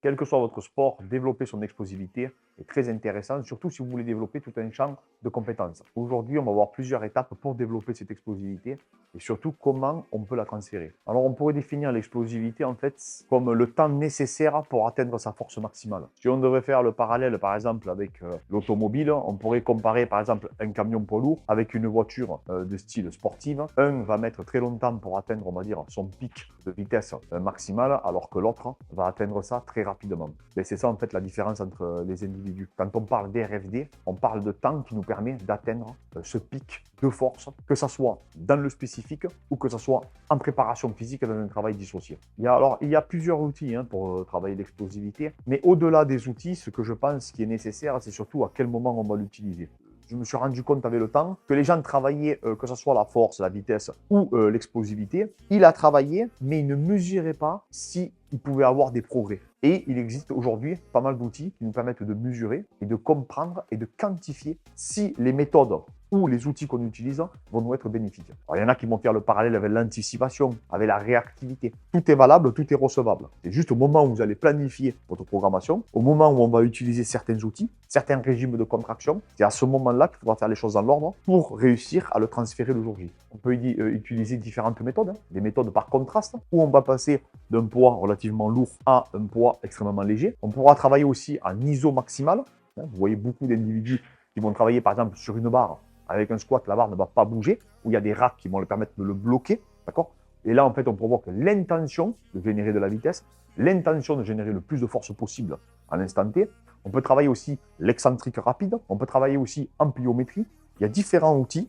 Quel que soit votre sport, développer son explosivité est très intéressant, surtout si vous voulez développer tout un champ de compétences. Aujourd'hui, on va voir plusieurs étapes pour développer cette explosivité et surtout comment on peut la transférer. Alors, on pourrait définir l'explosivité en fait comme le temps nécessaire pour atteindre sa force maximale. Si on devrait faire le parallèle par exemple avec l'automobile, on pourrait comparer par exemple un camion poids lourd avec une voiture de style sportive. Un va mettre très longtemps pour atteindre, on va dire, son pic de vitesse maximale, alors que l'autre va atteindre ça très rapidement. Et c'est ça en fait la différence entre les individus. Quand on parle d'RFD, on parle de temps qui nous permet d'atteindre ce pic de force, que ce soit dans le spécifique ou que ce soit en préparation physique dans un travail dissocié. Il y a plusieurs outils pour travailler l'explosivité, mais au-delà des outils, ce que je pense qui est nécessaire, c'est surtout à quel moment on va l'utiliser. Je me suis rendu compte avec le temps que les gens travaillaient, que ce soit la force, la vitesse ou l'explosivité, il a travaillé, mais il ne mesurait pas si il pouvait avoir des progrès. Et il existe aujourd'hui pas mal d'outils qui nous permettent de mesurer et de comprendre et de quantifier si les méthodes ou les outils qu'on utilise vont nous être bénéfiques. Alors, il y en a qui vont faire le parallèle avec l'anticipation, avec la réactivité. Tout est valable, tout est recevable. C'est juste au moment où vous allez planifier votre programmation, au moment où on va utiliser certains outils, certains régimes de contraction, c'est à ce moment-là qu'il faudra faire les choses dans l'ordre pour réussir à le transférer le jour J. On peut utiliser différentes méthodes, des méthodes par contraste, où on va passer d'un poids relativement lourd à un poids extrêmement léger. On pourra travailler aussi en ISO maximal. Vous voyez beaucoup d'individus qui vont travailler par exemple sur une barre. Avec un squat, la barre ne va pas bouger, où il y a des racks qui vont le permettre de le bloquer, d'accord? Et là, en fait, on provoque l'intention de générer de la vitesse, l'intention de générer le plus de force possible à l'instant T. On peut travailler aussi l'excentrique rapide, on peut travailler aussi en pliométrie. Il y a différents outils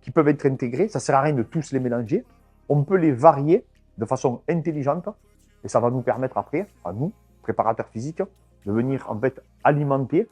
qui peuvent être intégrés, ça ne sert à rien de tous les mélanger. On peut les varier de façon intelligente et ça va nous permettre après, à nous, préparateurs physiques, de venir en fait alimenter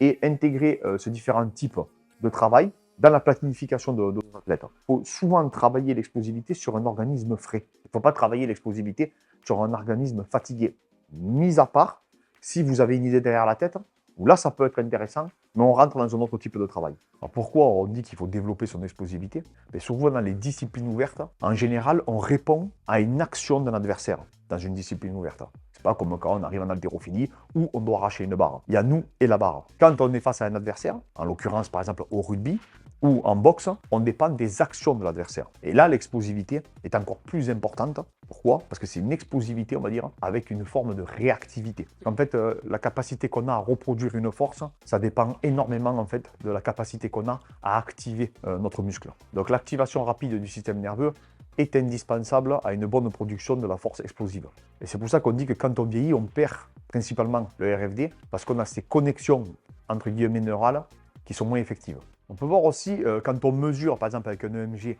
et intégrer ces différents types de travail dans la planification de nos athlètes. Il faut souvent travailler l'explosivité sur un organisme frais. Il ne faut pas travailler l'explosivité sur un organisme fatigué. Mis à part, si vous avez une idée derrière la tête, où là ça peut être intéressant, mais on rentre dans un autre type de travail. Alors pourquoi on dit qu'il faut développer son explosivité? Souvent dans les disciplines ouvertes, en général, on répond à une action d'un adversaire dans une discipline ouverte. C'est pas comme quand on arrive en haltérophilie où on doit arracher une barre. Il y a nous et la barre. Quand on est face à un adversaire, en l'occurrence par exemple au rugby ou en boxe, on dépend des actions de l'adversaire. Et là, l'explosivité est encore plus importante. Pourquoi? Parce que c'est une explosivité, on va dire, avec une forme de réactivité. En fait, la capacité qu'on a à reproduire une force, ça dépend énormément en fait de la capacité qu'on a à activer notre muscle. Donc l'activation rapide du système nerveux est indispensable à une bonne production de la force explosive. Et c'est pour ça qu'on dit que quand on vieillit, on perd principalement le RFD parce qu'on a ces connexions entre guillemets neurales qui sont moins effectives. On peut voir aussi quand on mesure par exemple avec un EMG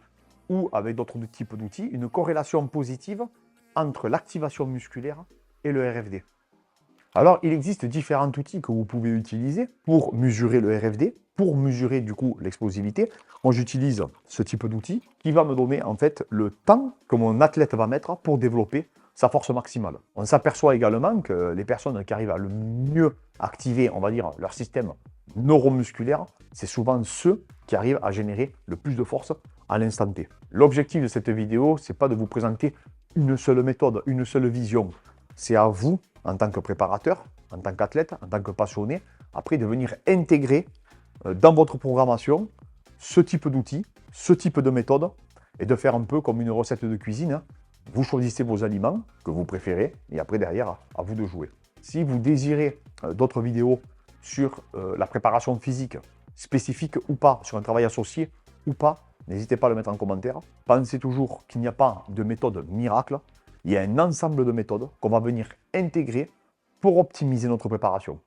ou avec d'autres types d'outils, une corrélation positive entre l'activation musculaire et le RFD. Alors, il existe différents outils que vous pouvez utiliser pour mesurer le RFD, pour mesurer du coup l'explosivité. Moi, j'utilise ce type d'outil qui va me donner en fait le temps que mon athlète va mettre pour développer sa force maximale. On s'aperçoit également que les personnes qui arrivent à le mieux activer, on va dire, leur système neuromusculaire, c'est souvent ceux qui arrivent à générer le plus de force à l'instant T. L'objectif de cette vidéo, c'est pas de vous présenter une seule méthode, une seule vision. C'est à vous, en tant que préparateur, en tant qu'athlète, en tant que passionné, après de venir intégrer dans votre programmation ce type d'outils, ce type de méthode, et de faire un peu comme une recette de cuisine. Vous choisissez vos aliments que vous préférez, et après derrière, à vous de jouer. Si vous désirez d'autres vidéos sur la préparation physique, spécifique ou pas, sur un travail associé ou pas, n'hésitez pas à le mettre en commentaire. Pensez toujours qu'il n'y a pas de méthode miracle. Il y a un ensemble de méthodes qu'on va venir intégrer pour optimiser notre préparation.